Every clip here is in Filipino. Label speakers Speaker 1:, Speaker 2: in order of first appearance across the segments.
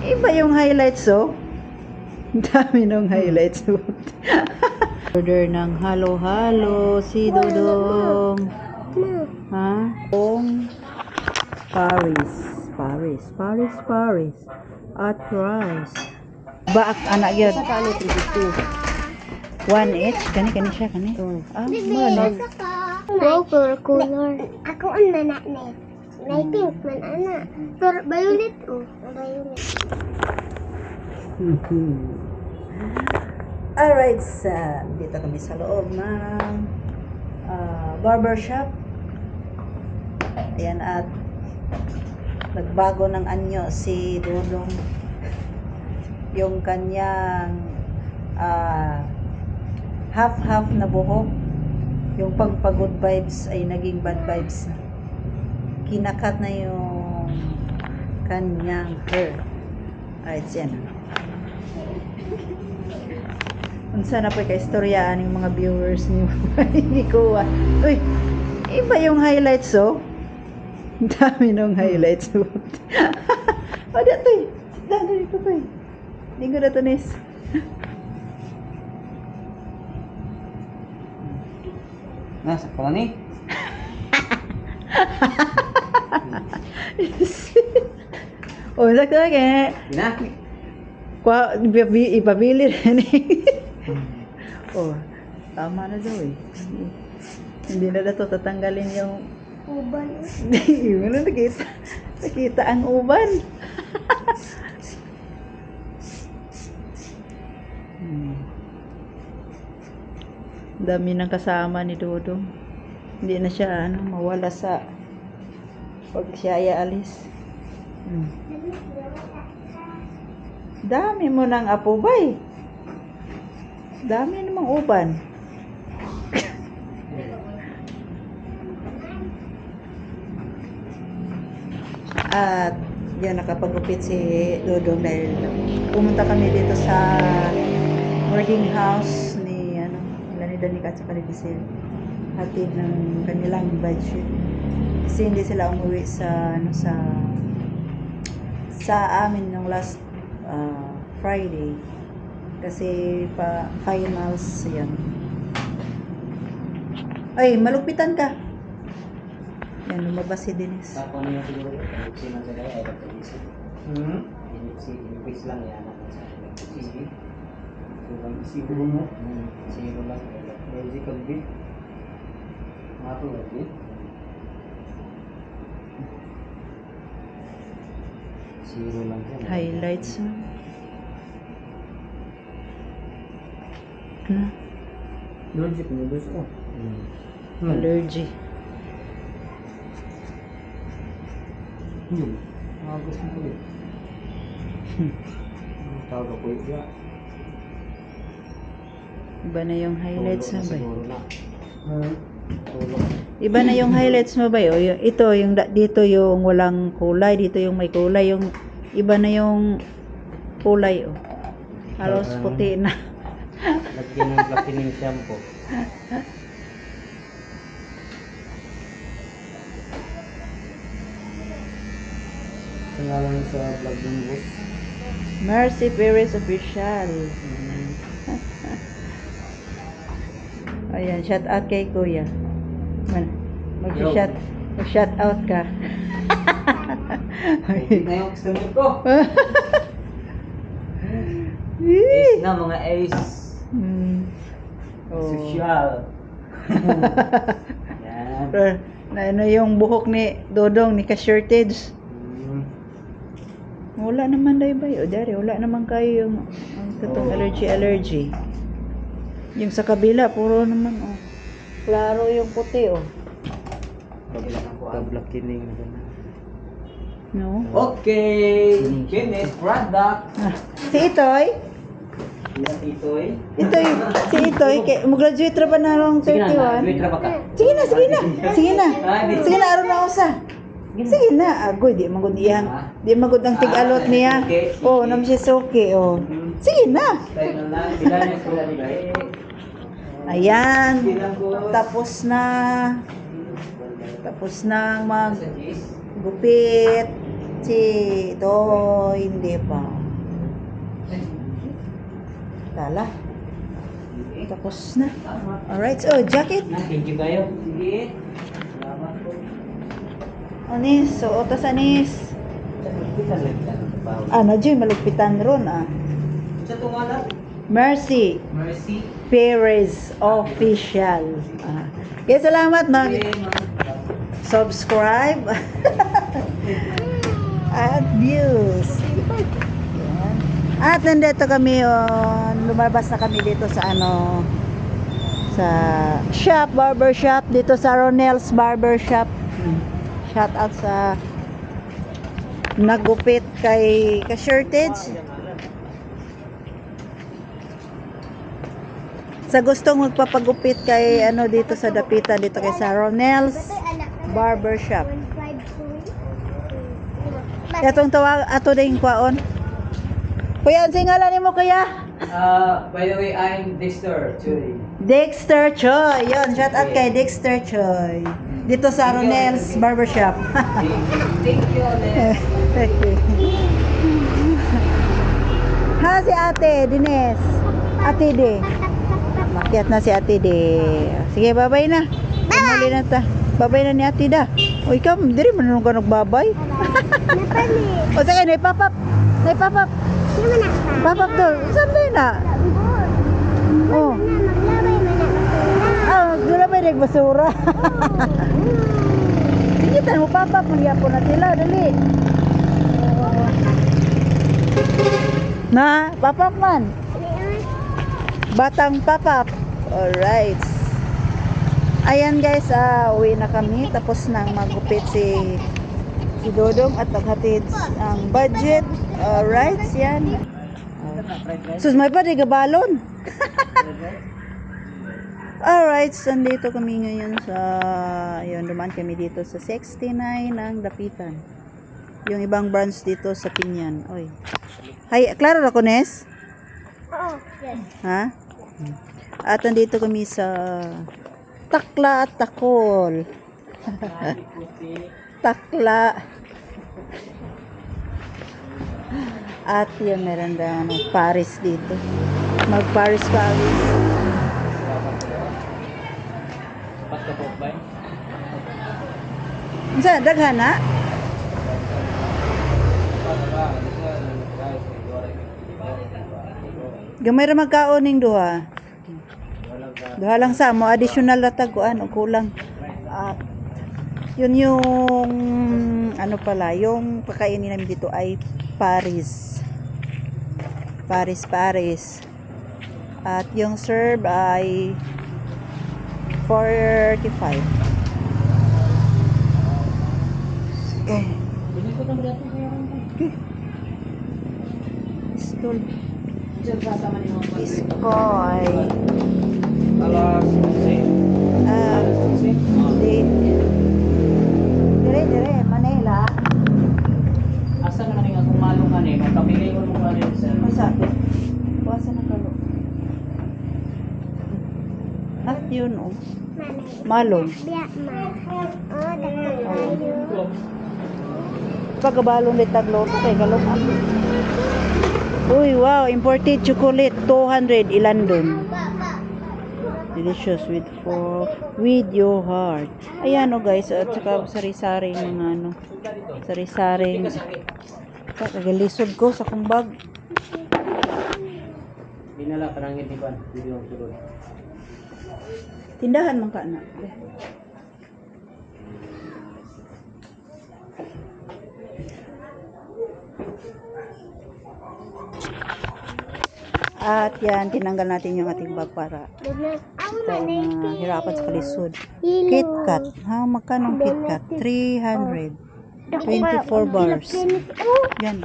Speaker 1: Iba yung highlights, oh. Ang dami ng highlights. Order ng halo-halo si Dodong. Ha? Kung Paris. At rice. Baak anak yun. 1 each. Kani siya, kani. Malag.
Speaker 2: Color. Ako ang nanakne. May pink man ana. Pero violet violet.
Speaker 1: Alright, dito kami sa loob ng barbershop. Ayan, at nagbago ng anyo si Dodong. Yung kanyang half-half na buhok, yung pagpagod vibes ay naging bad vibes na. Kinakat na yung kanyang hair. Alright, yan. Unsa na po ka-istoryaan ng mga viewers niyo. Hindi ko uy, iba yung highlights, oh. Ang dami ng highlights. Ada to eh. Dali ko to eh. Hindi ko na to nis.
Speaker 3: Nasa pala ni?
Speaker 1: Oh, sakto na kaya.
Speaker 3: Dina?
Speaker 1: Ipabili rin eh. Oh, tama na daw eh. Hindi na daw tatanggalin yung
Speaker 2: Uban.
Speaker 1: Hindi na nakita ang uban. Dami ng kasama ni Dodong. Hindi na siya mawala sa pag siya ay alis. Dami mo ng apo bay. Dami namang uban. At yan, nakapagupit si Dodong dahil pumunta kami dito sa boarding house ni Danica at saka ni Giselle. Hatid ng kanilang budget. Kasi hindi sila umuwi sa amin nung last Friday. Kasi finals yan. Ay, malugpitan ka. Yan, lumabas si Dennis.
Speaker 3: Ako niyo siguro. Sino sila ay nagpag-isip. Inipis lang yan. Sige. Siguro mo. Siguro lang. Logical bit. Mato lagi. Siguro lang yan.
Speaker 1: Highlights.
Speaker 3: Logic mo gusto.
Speaker 1: Allergy.
Speaker 3: Gusto ko yun. Tawag ako yun.
Speaker 1: Iba na yung highlights mo ba?
Speaker 3: Siguro na.
Speaker 1: Iba na yung highlights mo ba? O, ito, dito yung walang kulay, dito yung may kulay, yung iba na yung kulay. Oh. Halos puti na.
Speaker 3: Lagyan ng platinum shampoo. Pangalan sa vlog ng boss.
Speaker 1: Mercy Perez Official. Ayan, shout out kay Kuya. Mag-shout out ka.
Speaker 3: Hindi na yung customer ko. Ace na mga ace. Social. Yan.
Speaker 1: Na yung buhok ni Dodong ni ka-shortage. Wala naman dahi ba? O dari, wala naman kayo yung katong allergy. Yung sa kabila, puro naman, oh. Klaro yung puti, oh.
Speaker 3: Kabla kining na gana.
Speaker 1: No?
Speaker 3: Okay! Finished product!
Speaker 1: Si Itoy?
Speaker 3: Yan Itoy.
Speaker 1: Si Itoy, mag-graduate ra ba na lang 31?
Speaker 3: Wait ra ba ka?
Speaker 1: Sige na. Sige na, aron na usa. Sige na, agoy, di magod iyang. Di magod ang tig-alot niya. Oh, naman siya suki, oh. Sige na.
Speaker 3: Tayo na lang, bilan niya sila ni
Speaker 1: Ayan. Tapos na ang maggupit si ito, hindi pa. Tala. Tapos na. Alright, so jacket.
Speaker 3: Thank you kayo. Sige. Salamat po.
Speaker 1: Anis, so otas anis.
Speaker 3: Kita lang kita ng trabaho.
Speaker 1: Ano, Joy, malagpitan ron
Speaker 3: Sa tungalan?
Speaker 1: Mercy
Speaker 3: Mercy.
Speaker 1: Perez Official. Okay, salamat mag
Speaker 3: Okay, ma'am.
Speaker 1: subscribe at views. Yan. At nandito kami lumabas na kami dito sa sa barber shop dito sa Ronel's Barber Shop. Shout out sa nagupit kay Shortage. Sa gustong magpapagupit kay dito sa Dapitan dito kay sa Ronel's Barber Shop. Etong tawag ato ding kwaon. Kuya, ang singalan nimo kuya?
Speaker 3: By the way, I'm Dexter Choi.
Speaker 1: Dexter Choi. Yon, shout out kay Dexter Choi. Dito sa Ronel's Barber Shop.
Speaker 3: Thank you, Alex.
Speaker 1: Thank you. Ha, si Ate Dines. Ate De. Makiat na si Ate De. Sige, babay na. Pumuli na ta. Babay na ni Ate Da. O ikaw, diri man nung ka nagbabay.
Speaker 2: Napali.
Speaker 1: O sige, naipapap. Naipapap.
Speaker 2: Naman na.
Speaker 1: Papap doon. Sabi na. Oh.
Speaker 2: Maglabay man na.
Speaker 1: Dula ba yung basura? Sige, tan mo papap. Magyapon na sila. Dali. Na, papap man. Batang papap. Alright. Ayan guys, uwi na kami. Tapos nang magupit si Dodong at naghatid ang budget. Alright, yan. Sus, may pa di gabalon. Alright, nandito kami ngayon sa, yun, dumaan kami dito sa 69 ng Dapitan. Yung ibang branch dito sa Pinyan. Oy. Hay, klaro ra ko, Nes?
Speaker 2: Oo, yes.
Speaker 1: Ha? At nandito kami sa Takla at Takol. Takla. At yun, meron daw Paris dito. Mag-Paris. Sa daghan na? Gamay ra magkaoning duha. Duha lang sa mo additional ra taguan o kulang. At yun yung pala, yung pakainin namin dito ay Paris. At yung serve ay 435. Okay. Pistol. Iskoy. Dire, Manila.
Speaker 3: Asa na nga kung malong ka niya, magpapigay mo mong ano yun, sir.
Speaker 1: Masakit. Kuwasa na kalo. At yun, oh. Malong.
Speaker 2: Biya, ma. Oh, dagdag tayo.
Speaker 1: Pagkabalong di taglo, kay galong. Uy, wow, imported chocolate, 200 Ilandon. Delicious with your heart. Ayan o guys, at saka sari-saring mga sari-saring. Kagalisod ko sa kumbag.
Speaker 3: Dinala parang hindi ba? Video ang tulog.
Speaker 1: Tindahan man ka na. At yan, tinanggal natin yung ating bag para hirapan sa kalisod. KitKat. Ha, magkano ang KitKat? 300. 24 bars. Yan.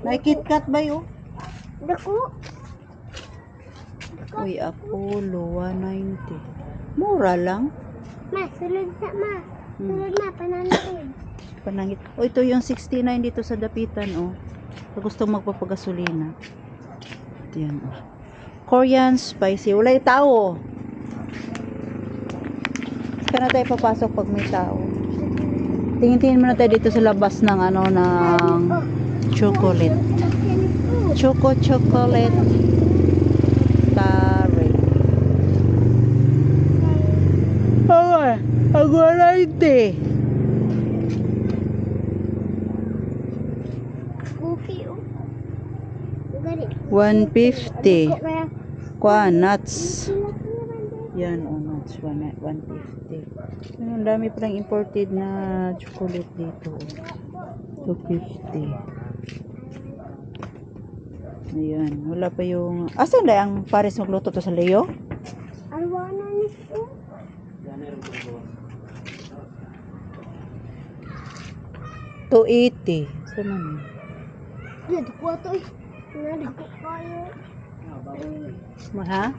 Speaker 1: May KitKat ba yun?
Speaker 2: Dako.
Speaker 1: Uy, Apollo 190. Mura lang.
Speaker 2: Ma, sulod sa ma. Sulod ma, pananakid.
Speaker 1: Panangit. O, ito yung 69 dito sa Dapitan, oh. Sa gustong magpapagasolina. Yan, oh. Korean spicy. Wala yung tao. Saka na tayo papasok pag may tao. Tingin-tingin muna tayo dito sa labas ng ano, ng chocolate. Chocolate. Tare. Aguarante.
Speaker 2: Cookie, oh. Gani.
Speaker 1: 150.
Speaker 2: Kaya,
Speaker 1: Nuts. Yan, nuts. 150. Ang dami palang imported na chocolate dito. 250. Ayan. Wala pa yung... Asan na ang pares magluto to sa Leo?
Speaker 2: arwana nito.
Speaker 1: 280. Saan man?
Speaker 2: Nadako to eh. Nadako kayo.
Speaker 1: Ha?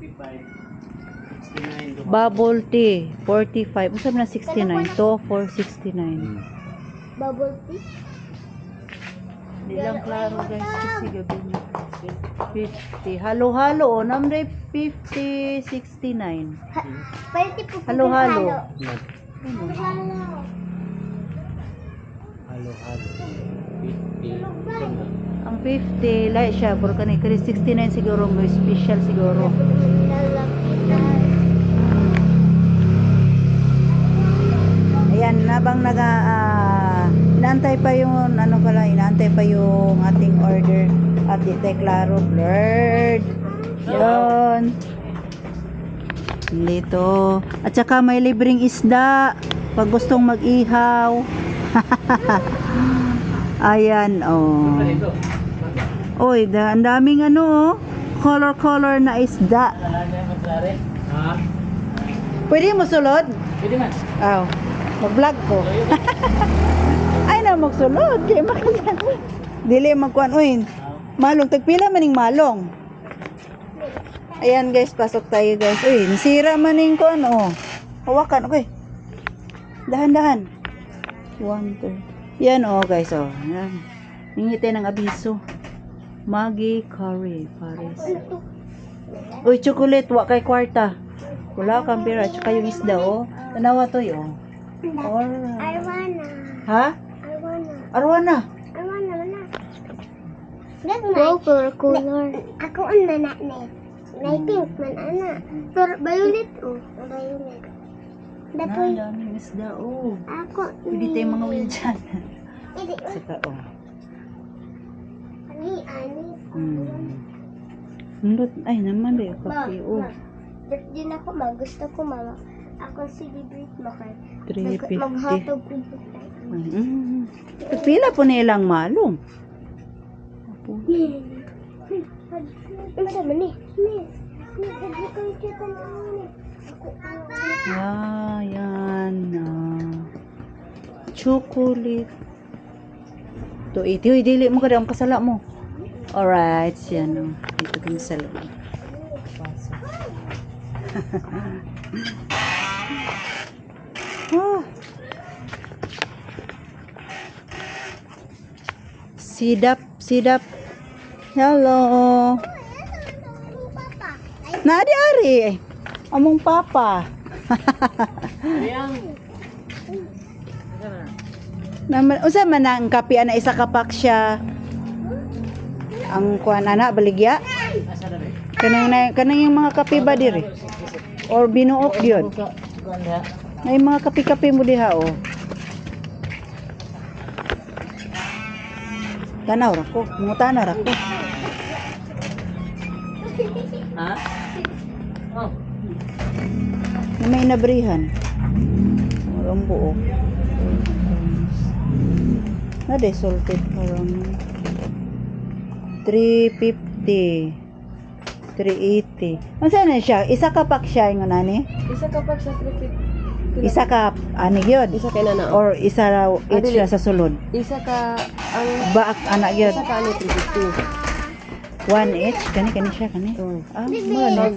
Speaker 1: Bubble tea. 45. Saan na 69? To 469.
Speaker 2: Bubble tea.
Speaker 1: Di lang klaro guys kasi gabi niyo. 50. Halo-halo. Oh. Namre 50, 69.
Speaker 2: Pwede po
Speaker 1: Halo-halo.
Speaker 2: Halo-halo.
Speaker 3: Halo-halo. 50.
Speaker 1: Ang 50, lahat siya. Pero kani 69 siguro. May special siguro. Ayan, nabang inaantay pa yung inaantay pa yung ating order at di klaro blurred. Yun. Dito. At saka may libreng isda pag gustong mag-ihaw. Ayan, oh. Oy, ang daming color na isda.
Speaker 3: Ha?
Speaker 1: Pwede mo sulod?
Speaker 3: Pwede man.
Speaker 1: Aw, mag-vlog ko. Ay na magsulod kay makasan. Dili magkuan uy. Malong tagpila maning malong. Ayan guys, pasok tayo guys. Uy, nasira maning kuan Hawakan okay. Dahan-dahan. 1 2. Yan guys Yan. Hingi tayo ng abiso. Maggi curry pares. Uy, chocolate wa kay kwarta. Wala kang pera, tsaka yung isda Tanawa to Alright.
Speaker 2: Arwana.
Speaker 1: Ha? Arwana.
Speaker 2: Color. Ako ang manakne. May pink man ana. Pero violet violet. Dapoy.
Speaker 1: Daming isda
Speaker 2: Ako.
Speaker 1: Pwede tayo mga wheel dyan.
Speaker 2: Hindi.
Speaker 1: Saka
Speaker 2: Ani.
Speaker 1: Nundot, ay naman ba yung kape
Speaker 2: Din ako gusto ko mama. Ako celebrate mo kay
Speaker 1: 350.
Speaker 2: maghatog ko.
Speaker 1: Pila po nilang malong.
Speaker 2: Ano ni?
Speaker 1: Yan chocolate. 280. Uy, dili mo kada ang kasala mo. Alright, yan dito kami sa loob. Sidap. Hello. Nadi-ari. Among papa. Usa man ang kape ana isa ka pack siya. Ang kuan ana baligya. Kanang yung mga kape ba diri? Or binuok yun? May mga kape-kape mo diha Tanaw ra ko, mungutana ra ko.
Speaker 3: Ha? Oh.
Speaker 1: May nabrihan. Walang buo. Salted parang 350. 380. Unsa na siya? Isa ka pack siya yung nani?
Speaker 4: Isa ka pa sa 350.
Speaker 1: Isa ka ani gyud?
Speaker 4: Isa kay nana.
Speaker 1: Or isa ra each
Speaker 4: dili.
Speaker 1: siya sa sulod?
Speaker 4: Isa ka ang
Speaker 1: Baak anak gyud.
Speaker 4: isa ka ano 350.
Speaker 1: 1 each kani siya kani. Ano?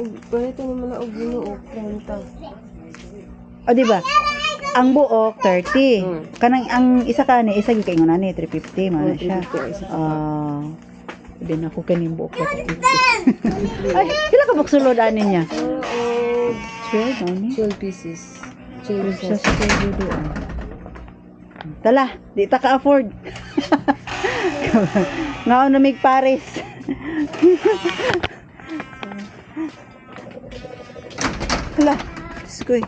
Speaker 4: Ug ganito naman na og binuok 30.
Speaker 1: O di ba? Ang buok 30. Kanang ang isa kani isa gyud kay nani 350 man siya.
Speaker 4: 350 isa ka.
Speaker 1: Hindi na ako kaning buok 350. Ay, pila ka buksulod ani niya?
Speaker 4: Oo.
Speaker 1: 12 ani.
Speaker 4: 12 pieces. 12
Speaker 1: Sa
Speaker 4: pieces.
Speaker 1: studio doon. Tala, di ta ka-afford. Ngaon na mig Paris. Hala, skoy.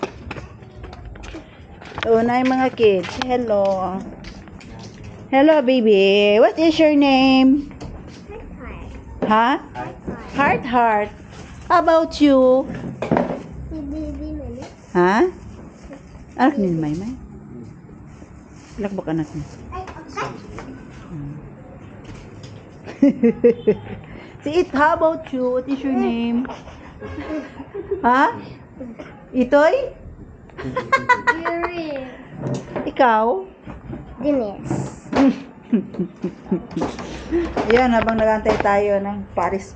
Speaker 1: Oh, na yung mga kids. Hello. Hello, baby. What is your name? Ha? Heart, heart. How about you?
Speaker 2: Si Bibi Mali.
Speaker 1: Ha? Anak ni Maymay? Lakbak anak niya. Si It, how about you? What is your name? Ha? Itoy?
Speaker 2: Yuri.
Speaker 1: Ikaw?
Speaker 2: Dines.
Speaker 1: Ayan, habang nagantay tayo ng Paris.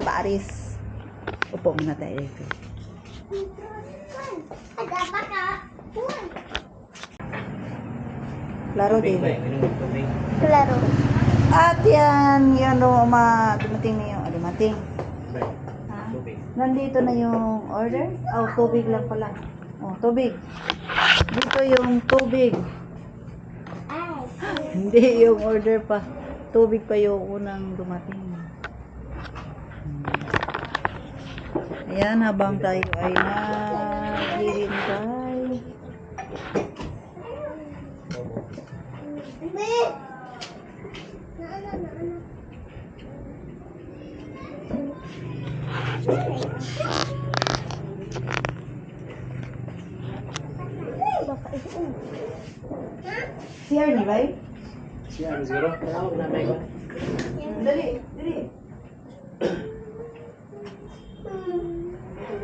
Speaker 1: Upo muna tayo dito.
Speaker 2: Agapa ka.
Speaker 1: Laro
Speaker 3: Tubig
Speaker 1: din.
Speaker 3: ba? Minum ng tubig.
Speaker 2: Klaro.
Speaker 1: At yan, yun o, dumating na yung, dumating.
Speaker 3: Ba?
Speaker 1: Ha?
Speaker 3: Tubig.
Speaker 1: Nandito na yung order? Oh, tubig lang pala. Oh, tubig. Dito yung tubig.
Speaker 2: Ay.
Speaker 1: Hindi yung order pa. Tubig pa yung unang dumating. Ayan, habang tayo ay naghihintay.
Speaker 2: Bibi. Naana. Baka ito.
Speaker 1: Here ni bay?
Speaker 3: Siya, siguro. Tawag na ba yun?
Speaker 1: Dali, dali.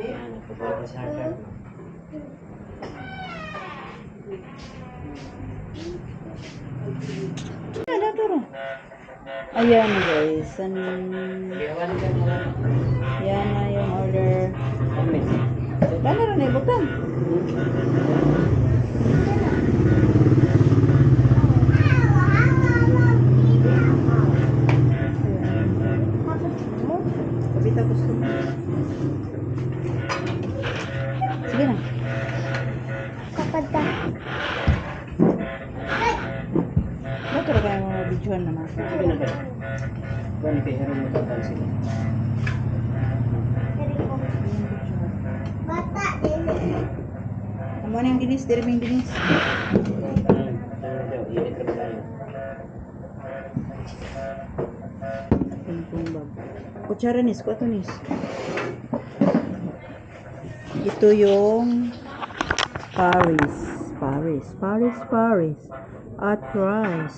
Speaker 3: Yan, nagpapawa ko si Heart.
Speaker 1: Ano to? Ayan guys.
Speaker 3: Iyawan ka mo.
Speaker 1: Yan na yung order.
Speaker 3: Amin.
Speaker 1: Paano rin ibutan? Kabita gusto mo. Sige na.
Speaker 2: Kapag ka.
Speaker 1: Ba't talaga yung mga videoan naman?
Speaker 3: Sige na ba? Buwan kay Hero mo tatang sila.
Speaker 2: Bata din.
Speaker 1: Amo na yung dinis, diri may dinis.
Speaker 3: Init ka ba tayo?
Speaker 1: Kutsara nis, kuwato nis. Ito yung Paris. At rice.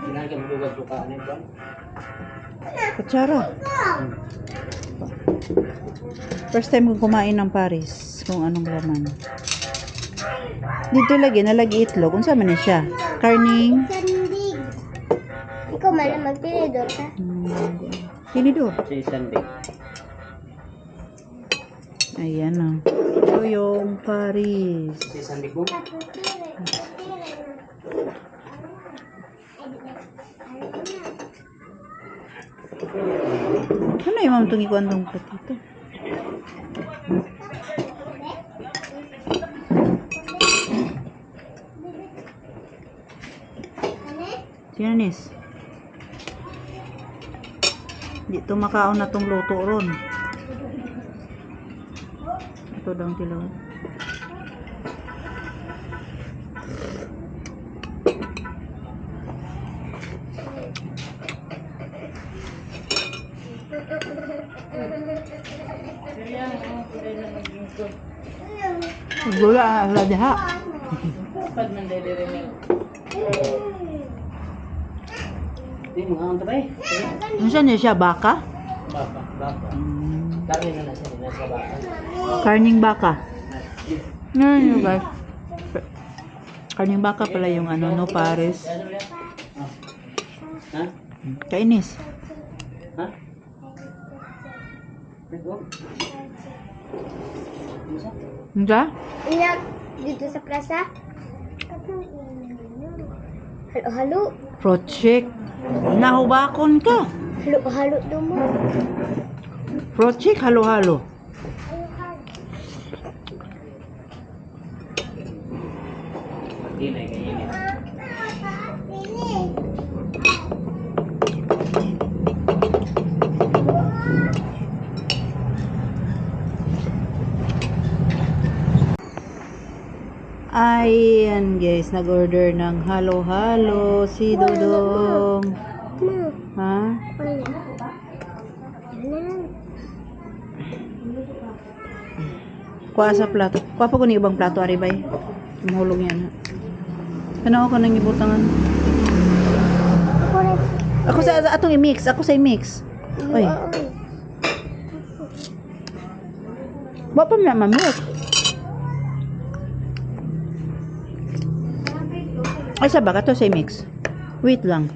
Speaker 3: Kailangan ka maluwag-lukaan eh, Buwan.
Speaker 1: Kutsara. First time kong kumain ng Paris. Kung anong laman. Dito lagi, nalagi itlog. Kung saan man na siya? Karning.
Speaker 2: Sandig. Ikaw man ang magtinidor ka.
Speaker 1: Tinidor.
Speaker 3: Si Sunday.
Speaker 1: Ayan na. Ito yung Paris.
Speaker 3: Si Sunday ko.
Speaker 1: Ano yung mamutong ikuan ng patito? Siyanis. Dito makaon na tong luto ron. Ito daw ang tilaw. Gula ang diha.
Speaker 3: Pag nandalirinig. Hindi, mga ang tabay.
Speaker 1: Ano siya niya siya? Baka?
Speaker 3: Baka. Dami na nasa baka.
Speaker 1: Karning baka. Ngayon yun guys. Karning baka pala yung ano, no, Paris.
Speaker 3: Ha?
Speaker 1: Kainis.
Speaker 3: Ha? Ito?
Speaker 1: Hindi?
Speaker 2: Iyak dito sa plaza. Halo-halo.
Speaker 1: Project. Nahubakon ka.
Speaker 2: Halo-halo daw mo.
Speaker 1: Project, halo-halo.
Speaker 3: Hindi na kainin.
Speaker 1: Ayan guys, nag-order ng halo-halo si Dodong.
Speaker 2: Ma,
Speaker 1: Ha?
Speaker 2: wala. Wala.
Speaker 1: Kuha sa plato. Kuha pa ko ni ibang plato, Aribay. Mahulog yan. Ano ako nang ibutangan?
Speaker 2: Ako rin.
Speaker 1: Ako sa atong i-mix. Ako sa i-mix. Oy. Wa pa na mamit. Ay, sa baka to sa i-mix. Wait lang.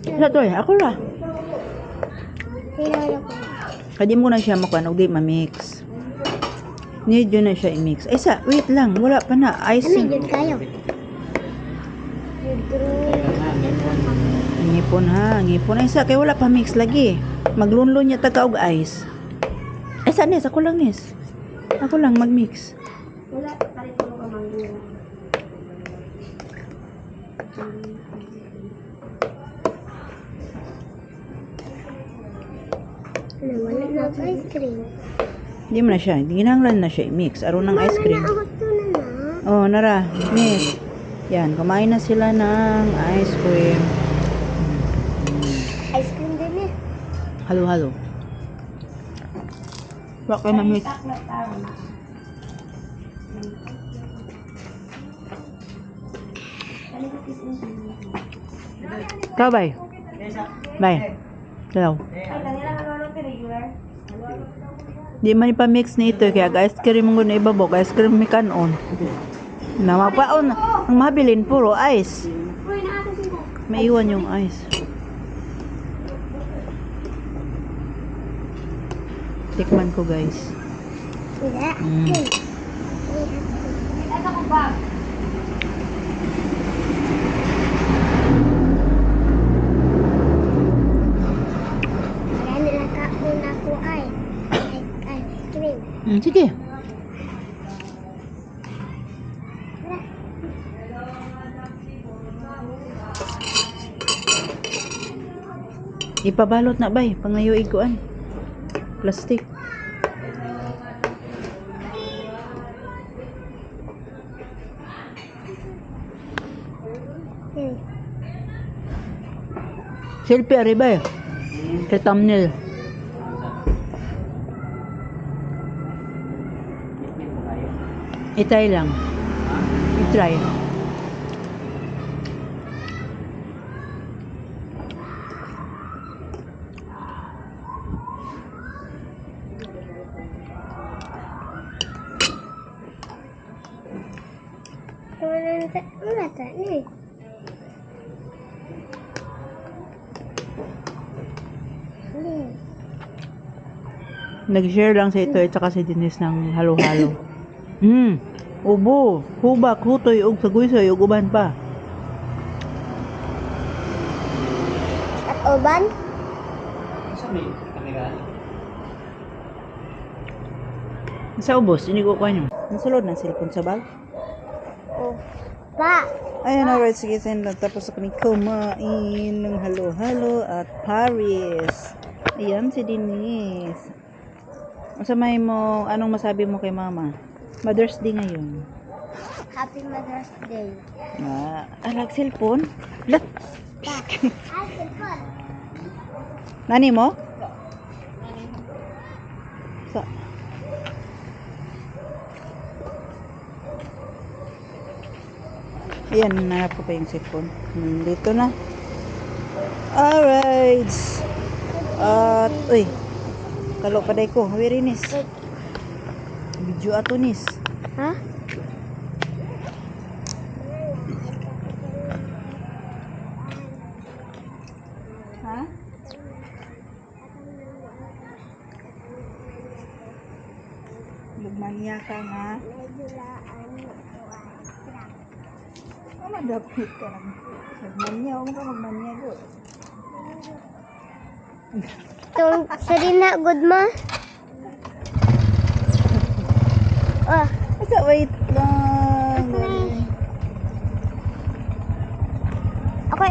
Speaker 1: Ito to eh. Ako ra.
Speaker 2: Sinalo ko.
Speaker 1: Kadi mo na siya makuha. Huwag di ma-mix. Need yun na siya i-mix. Ay, sa, wait lang. Wala pa na.
Speaker 2: Ano
Speaker 1: Icing.
Speaker 2: yun kayo?
Speaker 1: Ngipon ha. Ngipon. Ay, sa, kaya wala pa mix lagi. Maglunlun niya taga og ice. Ay, sa, Nes. Ako lang, Nes. Ako lang mag-mix.
Speaker 2: Wala. Tarik ko ka manggula. Ano, wala na ako ice cream.
Speaker 1: Hindi mo na siya. Ginanglan na siya i-mix. Aron ng ice cream.
Speaker 2: Ako to na na.
Speaker 1: Oh, nara. Miss. Yan. Kumain na sila ng ice cream.
Speaker 2: Ice cream din eh.
Speaker 1: Halo-halo. Wala kayo ma-mix. Ikaw, bay. Bay. Dalaw. Di man ipa-mix nito kaya ice cream mo na ibabok. Ice cream mi kanon. Na mapaon. Ang mabilin puro ice. Maiwan yung ice. Tikman ko guys.
Speaker 2: Wala.
Speaker 1: Mm.
Speaker 2: Wala nila ka una ko ay. Ice cream.
Speaker 1: Sige. Ipabalot na bay, pangayo iguan. Plastic.
Speaker 2: Hmm.
Speaker 1: Selfie ari bay. Kay thumbnail. I-try lang. I-try.
Speaker 2: Wala ta ni.
Speaker 1: Nag-share lang sa ito at saka si Denise ng halo-halo. Ubo, hubak, hutoy, ug saguysoy, ug uban pa.
Speaker 2: At uban?
Speaker 3: Sa may kamera.
Speaker 1: Sa ubos, ini ko kanyo. Nasulod ng cellphone sa bag.
Speaker 2: Oh. Pa.
Speaker 1: Ayan, alright, sige, tapos na kami kumain ng halo-halo at Paris. Ayan, si Denise. Masamay mo, anong masabi mo kay mama? Mother's Day ngayon.
Speaker 2: Happy Mother's Day.
Speaker 1: Alag cellphone? Lat!
Speaker 2: Pa. Ay, cellphone.
Speaker 1: Nani mo? Sa... Ayan, nanap ko pa yung cellphone. Dito na. Alright. At, uy. Kalo paday ko. Hawirinis. Video ato nis.
Speaker 2: Ha?
Speaker 1: Ha? Lugmanya ka nga. Madapit ka lang. Magmanya, huwag ka magmanya doon.
Speaker 2: Itong sarina, good ma? Oh,
Speaker 1: Asa, wait lang.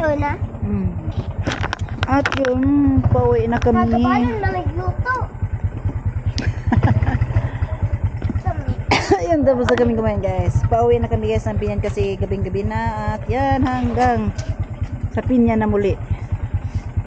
Speaker 2: Ayaw na.
Speaker 1: At yun, pauwi na kami.
Speaker 2: Kagabalan na nagluto.
Speaker 1: Ayun, tapos na kami kumain guys. Pauwi na kami guys ng Pinyan kasi gabing-gabi na. At yan, hanggang sa Pinyan na muli.